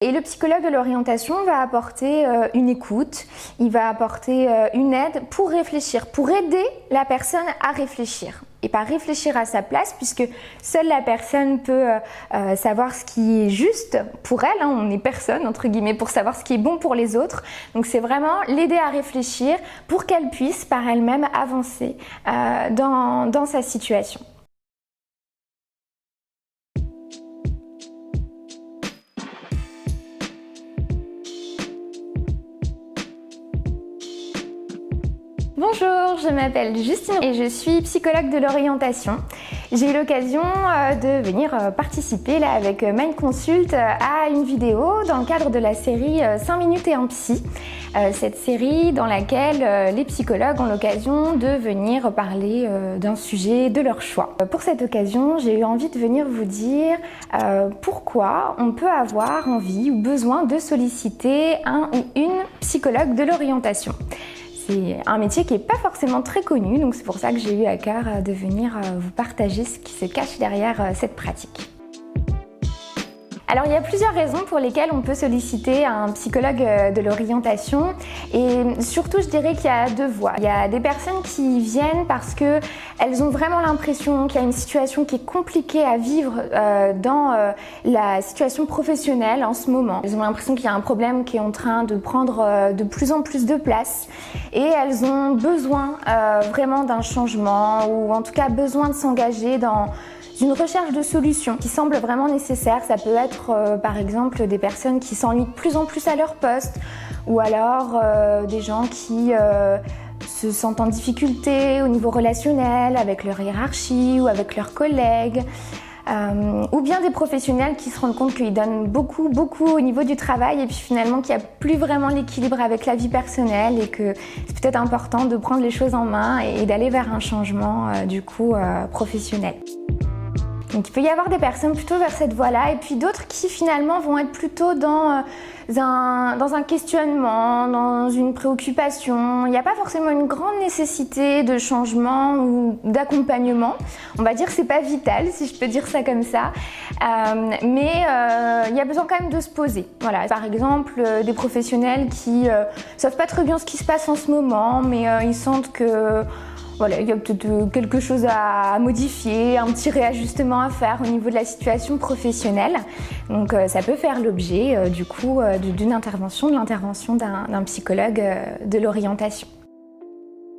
Et le psychologue de l'orientation va apporter une écoute, il va apporter une aide pour réfléchir, pour aider la personne à réfléchir. Et pas réfléchir à sa place, puisque seule la personne peut savoir ce qui est juste pour elle. On n'est personne, entre guillemets, pour savoir ce qui est bon pour les autres. Donc c'est vraiment l'aider à réfléchir pour qu'elle puisse par elle-même avancer dans sa situation. Bonjour, je m'appelle Justine et je suis psychologue de l'orientation. J'ai eu l'occasion de venir participer là, avec Mind Consult à une vidéo dans le cadre de la série 5 minutes et un psy. Cette série dans laquelle les psychologues ont l'occasion de venir parler d'un sujet de leur choix. Pour cette occasion, j'ai eu envie de venir vous dire pourquoi on peut avoir envie ou besoin de solliciter un ou une psychologue de l'orientation. C'est un métier qui n'est pas forcément très connu, donc c'est pour ça que j'ai eu à cœur de venir vous partager ce qui se cache derrière cette pratique. Alors il y a plusieurs raisons pour lesquelles on peut solliciter un psychologue de l'orientation et surtout je dirais qu'il y a deux voies. Il y a des personnes qui viennent parce qu'elles ont vraiment l'impression qu'il y a une situation qui est compliquée à vivre dans la situation professionnelle en ce moment. Elles ont l'impression qu'il y a un problème qui est en train de prendre de plus en plus de place et elles ont besoin vraiment d'un changement ou en tout cas besoin de s'engager dans une recherche de solutions qui semble vraiment nécessaire. Ça peut être par exemple des personnes qui s'ennuient de plus en plus à leur poste ou alors des gens qui se sentent en difficulté au niveau relationnel avec leur hiérarchie ou avec leurs collègues. Ou bien des professionnels qui se rendent compte qu'ils donnent beaucoup au niveau du travail et puis finalement qu'il n'y a plus vraiment l'équilibre avec la vie personnelle et que c'est peut-être important de prendre les choses en main et d'aller vers un changement professionnel. Donc il peut y avoir des personnes plutôt vers cette voie-là et puis d'autres qui finalement vont être plutôt dans un questionnement, dans une préoccupation. Il n'y a pas forcément une grande nécessité de changement ou d'accompagnement. On va dire que c'est pas vital, si je peux dire ça comme ça. Mais il y a besoin quand même de se poser. Voilà. Par exemple, des professionnels qui savent pas très bien ce qui se passe en ce moment, mais ils sentent que voilà, il y a peut-être quelque chose à modifier, un petit réajustement à faire au niveau de la situation professionnelle. Donc ça peut faire l'objet d'une intervention, de l'intervention d'un psychologue de l'orientation.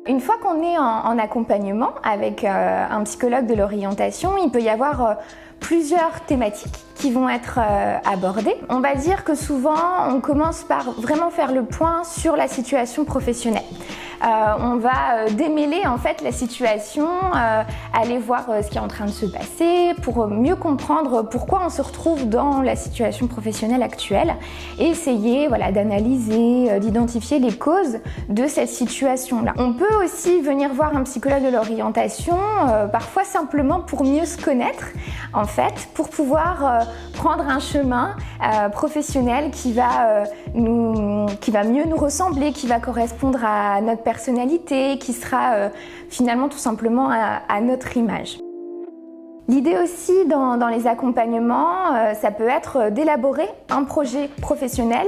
Une fois qu'on est en accompagnement avec un psychologue de l'orientation, il peut y avoir plusieurs thématiques qui vont être abordées. On va dire que souvent, on commence par vraiment faire le point sur la situation professionnelle. On va démêler en fait la situation, aller voir ce qui est en train de se passer pour mieux comprendre pourquoi on se retrouve dans la situation professionnelle actuelle et essayer d'analyser, d'identifier les causes de cette situation-là. On peut aussi venir voir un psychologue de l'orientation, parfois simplement pour mieux se connaître, en fait, pour pouvoir prendre un chemin professionnel qui va mieux nous ressembler, qui va correspondre à notre personnalité, qui sera finalement tout simplement à notre image. L'idée aussi dans les accompagnements, ça peut être d'élaborer un projet professionnel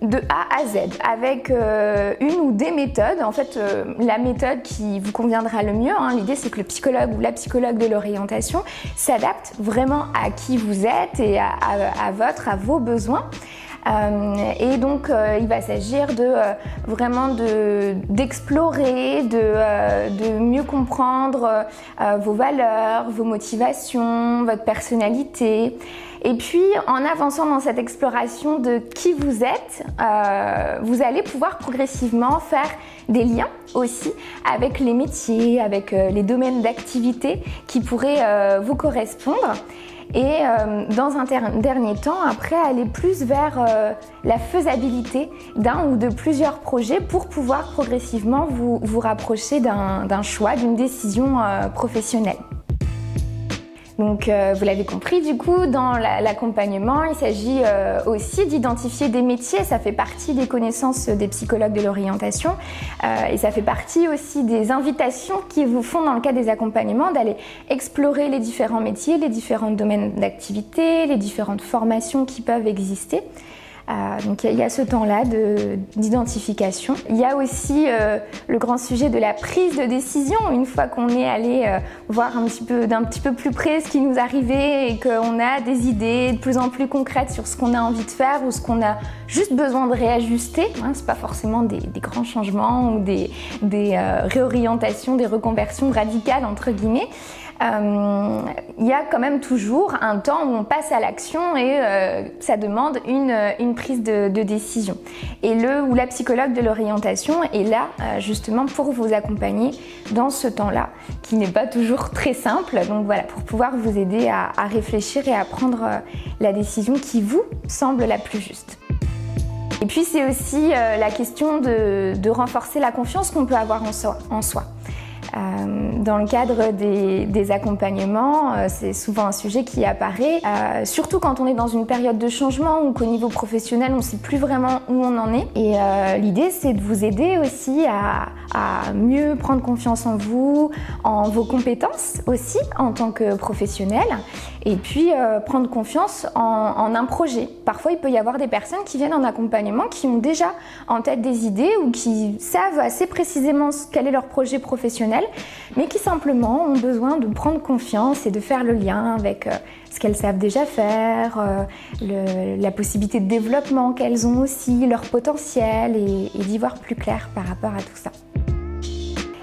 de A à Z avec une ou des méthodes. En fait, la méthode qui vous conviendra le mieux, l'idée c'est que le psychologue ou la psychologue de l'orientation s'adapte vraiment à qui vous êtes et à vos besoins. Et donc il va s'agir d'explorer, de mieux comprendre vos valeurs, vos motivations, votre personnalité. Et puis en avançant dans cette exploration de qui vous êtes, vous allez pouvoir progressivement faire des liens aussi avec les métiers, avec les domaines d'activité qui pourraient vous correspondre. Et dans un dernier temps, après, aller plus vers la faisabilité d'un ou de plusieurs projets pour pouvoir progressivement vous rapprocher d'un choix, d'une décision professionnelle. Donc vous l'avez compris, du coup, dans l'accompagnement, il s'agit aussi d'identifier des métiers. Ça fait partie des connaissances des psychologues de l'orientation et ça fait partie aussi des invitations qu'ils vous font dans le cadre des accompagnements d'aller explorer les différents métiers, les différents domaines d'activité, les différentes formations qui peuvent exister. Donc il y a ce temps-là d'identification. Il y a aussi le grand sujet de la prise de décision. Une fois qu'on est allé voir d'un petit peu plus près ce qui nous arrivait et qu'on a des idées de plus en plus concrètes sur ce qu'on a envie de faire ou ce qu'on a juste besoin de réajuster. C'est pas forcément des grands changements ou des réorientations, des reconversions radicales entre guillemets. Il y a quand même toujours un temps où on passe à l'action et ça demande une prise de décision. Et la psychologue de l'orientation est là justement pour vous accompagner dans ce temps-là, qui n'est pas toujours très simple. Donc voilà, pour pouvoir vous aider à réfléchir et à prendre la décision qui vous semble la plus juste. Et puis c'est aussi la question de renforcer la confiance qu'on peut avoir en soi. Dans le cadre des accompagnements, c'est souvent un sujet qui apparaît, surtout quand on est dans une période de changement ou qu'au niveau professionnel, on ne sait plus vraiment où on en est. Et l'idée, c'est de vous aider aussi à mieux prendre confiance en vous, en vos compétences aussi en tant que professionnel, et puis prendre confiance en un projet. Parfois, il peut y avoir des personnes qui viennent en accompagnement qui ont déjà en tête des idées ou qui savent assez précisément quel est leur projet professionnel, mais qui simplement ont besoin de prendre confiance et de faire le lien avec ce qu'elles savent déjà faire, la possibilité de développement qu'elles ont aussi, leur potentiel et d'y voir plus clair par rapport à tout ça.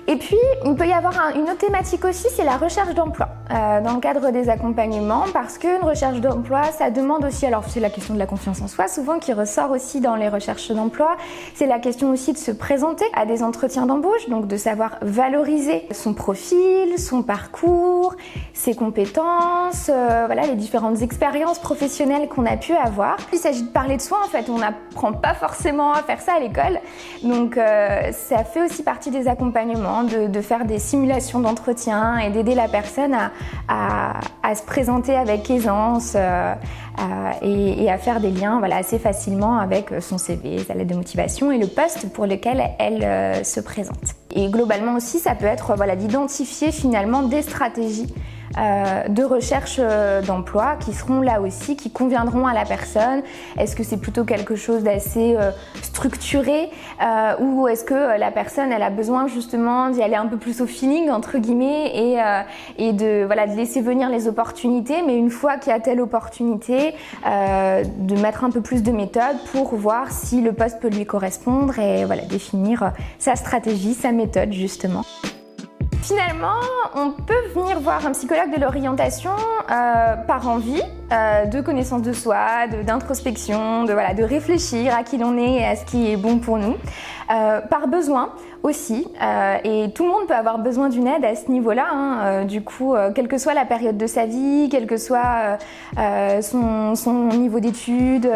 Et puis, il peut y avoir une autre thématique aussi, c'est la recherche d'emploi dans le cadre des accompagnements, parce qu'une recherche d'emploi, ça demande aussi, alors c'est la question de la confiance en soi souvent qui ressort aussi dans les recherches d'emploi, c'est la question aussi de se présenter à des entretiens d'embauche, donc de savoir valoriser son profil, son parcours, ses compétences, voilà, les différentes expériences professionnelles qu'on a pu avoir. Il s'agit de parler de soi en fait, on n'apprend pas forcément à faire ça à l'école, donc ça fait aussi partie des accompagnements, de faire des simulations d'entretien et d'aider la personne à se présenter avec aisance et à faire des liens assez facilement avec son CV, sa lettre de motivation et le poste pour lequel elle se présente. Et globalement aussi, ça peut être d'identifier finalement des stratégies de recherche d'emploi qui seront là aussi, qui conviendront à la personne. Est-ce que c'est plutôt quelque chose d'assez structuré ou est-ce que la personne elle a besoin justement d'y aller un peu plus au feeling entre guillemets et de laisser venir les opportunités, mais une fois qu'il y a telle opportunité de mettre un peu plus de méthode pour voir si le poste peut lui correspondre et définir sa stratégie, sa méthode justement. Finalement, on peut venir voir un psychologue de l'orientation par envie de connaissance de soi, d'introspection, de réfléchir à qui l'on est et à ce qui est bon pour nous, par besoin aussi, et tout le monde peut avoir besoin d'une aide à ce niveau-là, du coup, quelle que soit la période de sa vie, quel que soit son niveau d'études,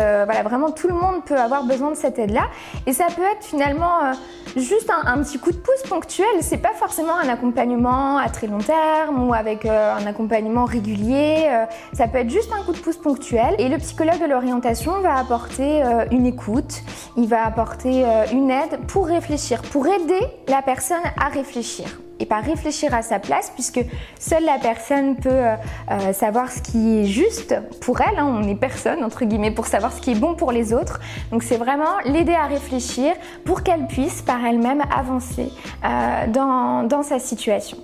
vraiment tout le monde peut avoir besoin de cette aide-là, et ça peut être finalement juste un petit coup de pouce ponctuel, c'est pas forcément un accompagnement à très long terme ou avec un accompagnement régulier, ça peut être juste un coup de pouce ponctuel, et le psychologue de l'orientation va apporter une écoute, il va apporter une aide pour réfléchir, pour aider la personne à réfléchir. Et pas réfléchir à sa place, puisque seule la personne peut savoir ce qui est juste pour elle, on n'est personne entre guillemets pour savoir ce qui est bon pour les autres, donc c'est vraiment l'aider à réfléchir pour qu'elle puisse par elle-même avancer dans sa situation.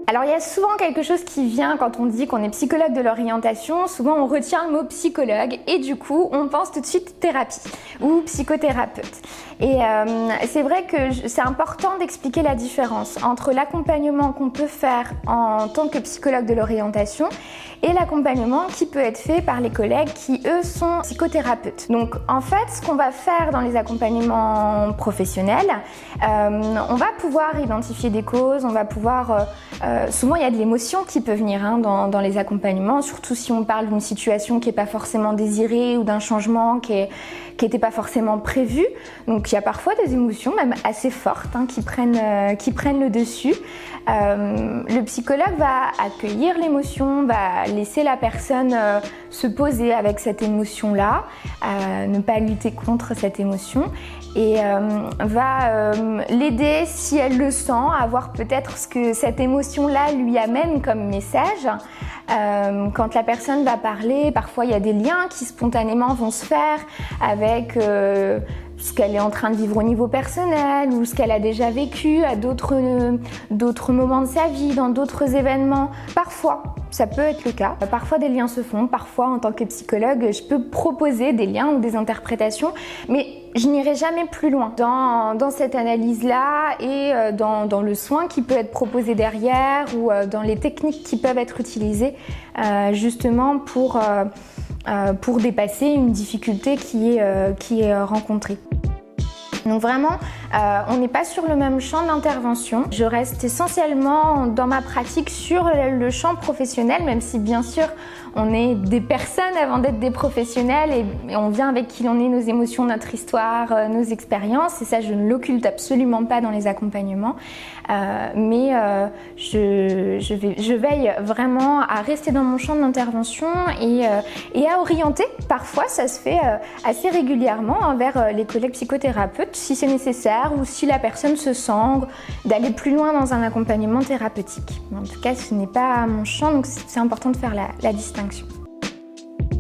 Alors il y a souvent quelque chose qui vient quand on dit qu'on est psychologue de l'orientation, souvent on retient le mot psychologue et du coup on pense tout de suite thérapie ou psychothérapeute. Et c'est vrai que c'est important d'expliquer la différence entre l'accompagnement qu'on peut faire en tant que psychologue de l'orientation et l'accompagnement qui peut être fait par les collègues qui eux sont psychothérapeutes. Donc en fait ce qu'on va faire dans les accompagnements professionnels, on va pouvoir identifier des causes, on va pouvoir souvent il y a de l'émotion qui peut venir dans les accompagnements, surtout si on parle d'une situation qui n'est pas forcément désirée ou d'un changement qui n'était pas forcément prévu. Donc il y a parfois des émotions même assez fortes qui prennent le dessus. Le psychologue va accueillir l'émotion, va laisser la personne se poser avec cette émotion-là, ne pas lutter contre cette émotion et va l'aider si elle le sent à voir peut-être ce que cette émotion situation-là lui amène comme message. Quand la personne va parler, parfois il y a des liens qui spontanément vont se faire avec ce qu'elle est en train de vivre au niveau personnel ou ce qu'elle a déjà vécu à d'autres moments de sa vie, dans d'autres événements. Parfois, ça peut être le cas. Parfois, des liens se font. Parfois, en tant que psychologue, je peux proposer des liens ou des interprétations, mais je n'irai jamais plus loin dans cette analyse-là et dans le soin qui peut être proposé derrière ou dans les techniques qui peuvent être utilisées justement pour dépasser une difficulté qui est rencontrée. Donc vraiment, on n'est pas sur le même champ d'intervention. Je reste essentiellement dans ma pratique sur le champ professionnel, même si bien sûr on est des personnes avant d'être des professionnels et on vient avec qui l'on est, nos émotions, notre histoire, nos expériences, et ça je ne l'occulte absolument pas dans les accompagnements. Mais je veille vraiment à rester dans mon champ d'intervention et à orienter. Parfois ça se fait assez régulièrement vers les collègues psychothérapeutes si c'est nécessaire ou si la personne se sent d'aller plus loin dans un accompagnement thérapeutique. En tout cas, ce n'est pas mon champ, donc c'est important de faire la distinction.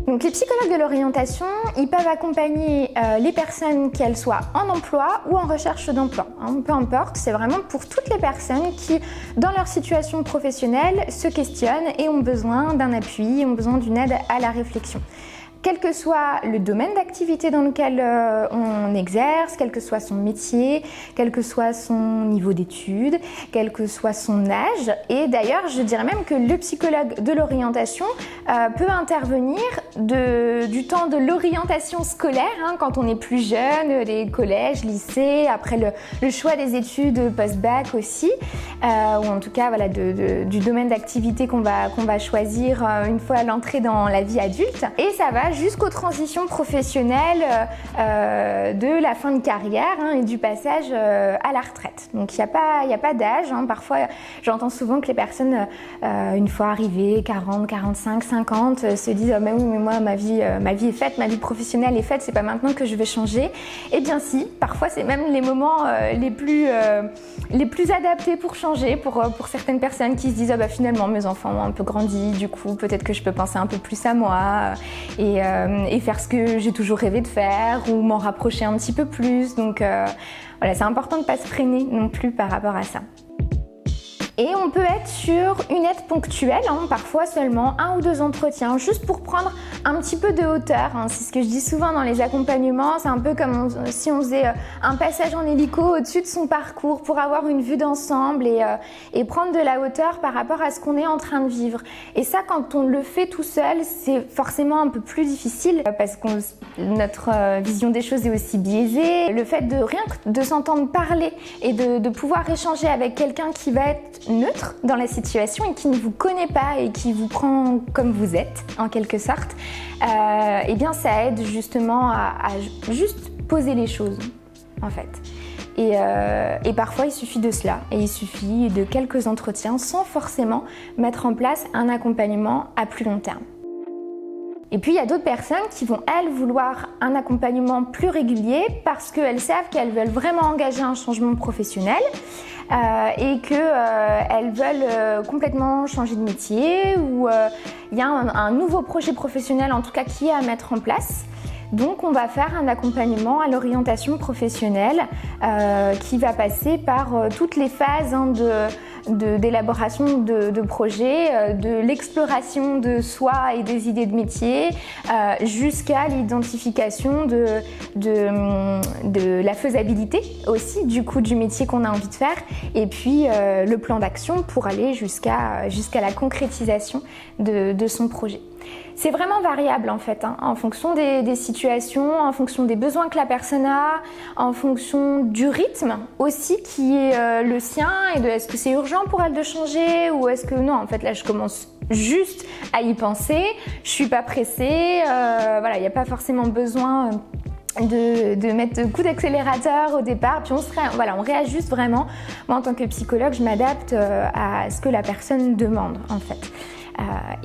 Donc les psychologues de l'orientation, ils peuvent accompagner les personnes, qu'elles soient en emploi ou en recherche d'emploi. Peu importe, c'est vraiment pour toutes les personnes qui, dans leur situation professionnelle, se questionnent et ont besoin d'un appui, ont besoin d'une aide à la réflexion. Quel que soit le domaine d'activité dans lequel on exerce, quel que soit son métier, quel que soit son niveau d'études, quel que soit son âge. Et d'ailleurs, je dirais même que le psychologue de l'orientation peut intervenir du temps de l'orientation scolaire, quand on est plus jeune, les collèges, lycées, après le choix des études post-bac aussi, ou en tout cas voilà, du domaine d'activité qu'on va choisir une fois à l'entrée dans la vie adulte. Et ça va jusqu'aux transitions professionnelles de la fin de carrière et du passage à la retraite. Donc il n'y a pas d'âge. Parfois, j'entends souvent que les personnes, une fois arrivées, 40, 45, 50, se disent « mais oui, mais moi, ma vie est faite, ma vie professionnelle est faite, c'est pas maintenant que je vais changer ». Eh bien si, parfois c'est même les moments les plus adaptés pour changer, pour certaines personnes qui se disent « ah finalement, mes enfants ont un peu grandi, du coup, peut-être que je peux penser un peu plus à moi ». Et faire ce que j'ai toujours rêvé de faire ou m'en rapprocher un petit peu plus. Donc voilà, c'est important de ne pas se freiner non plus par rapport à ça. Et on peut être sur une aide ponctuelle, parfois seulement 1 ou 2 entretiens, juste pour prendre un petit peu de hauteur. C'est ce que je dis souvent dans les accompagnements, c'est un peu comme si on faisait un passage en hélico au-dessus de son parcours pour avoir une vue d'ensemble et prendre de la hauteur par rapport à ce qu'on est en train de vivre. Et ça, quand on le fait tout seul, c'est forcément un peu plus difficile parce que notre vision des choses est aussi biaisée. Le fait de rien que de s'entendre parler et de pouvoir échanger avec quelqu'un qui va être neutre dans la situation et qui ne vous connaît pas et qui vous prend comme vous êtes en quelque sorte, eh bien ça aide justement à juste poser les choses en fait. Et parfois il suffit de cela et il suffit de quelques entretiens sans forcément mettre en place un accompagnement à plus long terme. Et puis il y a d'autres personnes qui vont, elles, vouloir un accompagnement plus régulier parce qu'elles savent qu'elles veulent vraiment engager un changement professionnel et qu'elles veulent complètement changer de métier ou il y a un nouveau projet professionnel en tout cas qui est à mettre en place. Donc on va faire un accompagnement à l'orientation professionnelle qui va passer par toutes les phases d'élaboration de projets, de l'exploration de soi et des idées de métier, jusqu'à l'identification de la faisabilité aussi du coup du métier qu'on a envie de faire, et puis le plan d'action pour aller jusqu'à la concrétisation de son projet. C'est vraiment variable en fait, en fonction des situations, en fonction des besoins que la personne a, en fonction du rythme aussi qui est le sien et de est-ce que c'est urgent pour elle de changer ou est-ce que non, en fait là je commence juste à y penser, je suis pas pressée, voilà, il n'y a pas forcément besoin de mettre coup d'accélérateur au départ, puis on réajuste vraiment. Moi en tant que psychologue, je m'adapte à ce que la personne demande en fait.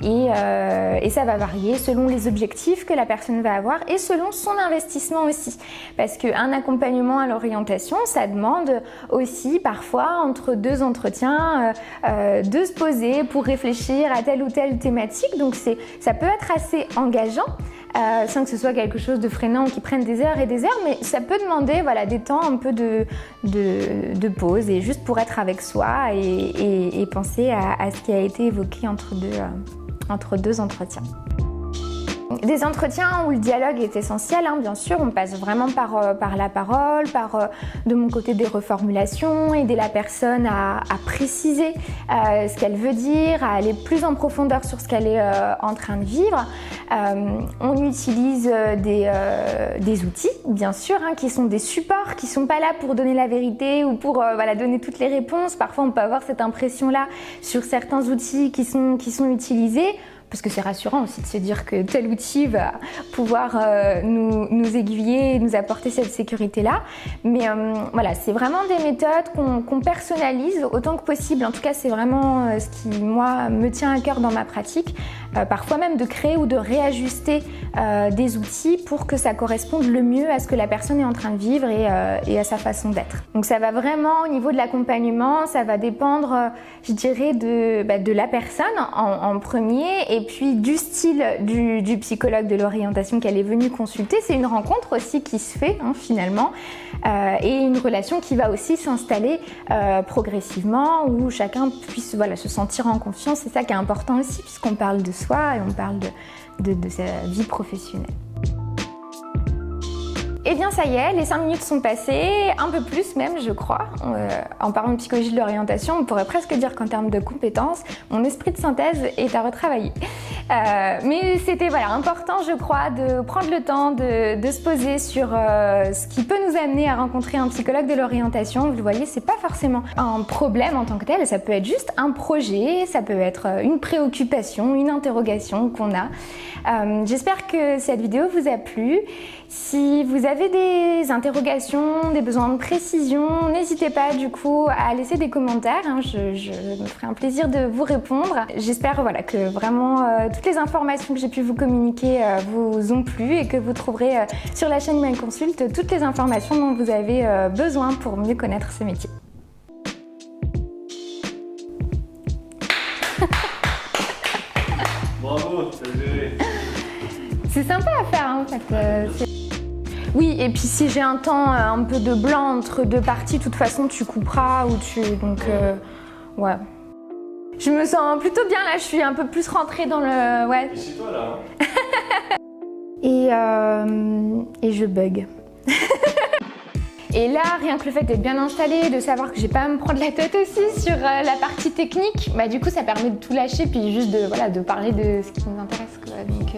Et ça va varier selon les objectifs que la personne va avoir et selon son investissement aussi. Parce qu'un accompagnement à l'orientation, ça demande aussi parfois entre 2 entretiens de se poser pour réfléchir à telle ou telle thématique. Donc ça peut être assez engageant. Sans que ce soit quelque chose de freinant qui prenne des heures et des heures, mais ça peut demander voilà, des temps un peu de pause et juste pour être avec soi et penser à ce qui a été évoqué entre deux entretiens. Des entretiens où le dialogue est essentiel, hein, bien sûr, on passe vraiment par la parole, de mon côté des reformulations, aider la personne à préciser ce qu'elle veut dire, à aller plus en profondeur sur ce qu'elle est en train de vivre. On utilise des outils, bien sûr, hein, qui sont des supports, qui ne sont pas là pour donner la vérité ou pour voilà, donner toutes les réponses. Parfois, on peut avoir cette impression-là sur certains outils qui sont utilisés. Parce que c'est rassurant aussi de se dire que tel outil va pouvoir nous aiguiller et nous apporter cette sécurité-là. Mais voilà, c'est vraiment des méthodes qu'on personnalise autant que possible. En tout cas, c'est vraiment ce qui, moi, me tient à cœur dans ma pratique. Parfois même de créer ou de réajuster des outils pour que ça corresponde le mieux à ce que la personne est en train de vivre et à sa façon d'être. Donc ça va vraiment, au niveau de l'accompagnement, ça va dépendre, je dirais, de la personne en premier et puis du style du psychologue de l'orientation qu'elle est venue consulter. C'est une rencontre aussi qui se fait finalement et une relation qui va aussi s'installer progressivement où chacun puisse voilà, se sentir en confiance. C'est ça qui est important aussi puisqu'on parle de soi et on parle de sa vie professionnelle. Eh bien ça y est, les 5 minutes sont passées, un peu plus même je crois. En parlant de psychologie de l'orientation, on pourrait presque dire qu'en termes de compétences, mon esprit de synthèse est à retravailler. Mais c'était voilà, important je crois de prendre le temps de se poser sur ce qui peut nous amener à rencontrer un psychologue de l'orientation. Vous le voyez, c'est pas forcément un problème en tant que tel, ça peut être juste un projet, ça peut être une préoccupation, une interrogation qu'on a. J'espère que cette vidéo vous a plu. Si vous avez des interrogations, des besoins de précision, n'hésitez pas du coup à laisser des commentaires, hein, je me ferai un plaisir de vous répondre. J'espère voilà, que vraiment toutes les informations que j'ai pu vous communiquer vous ont plu et que vous trouverez sur la chaîne MindConsult toutes les informations dont vous avez besoin pour mieux connaître ce métier. Bravo, t'as géré. C'est sympa à faire en fait. Oui, et puis si j'ai un temps un peu de blanc entre deux parties, de toute façon tu couperas ou donc ouais. Je me sens plutôt bien là, je suis un peu plus rentrée dans le ouais. Et c'est toi là. Hein. Et je bug. Et là, rien que le fait d'être bien installé, de savoir que j'ai pas à me prendre la tête aussi sur la partie technique, bah du coup ça permet de tout lâcher puis juste de parler de ce qui nous intéresse quoi. Donc,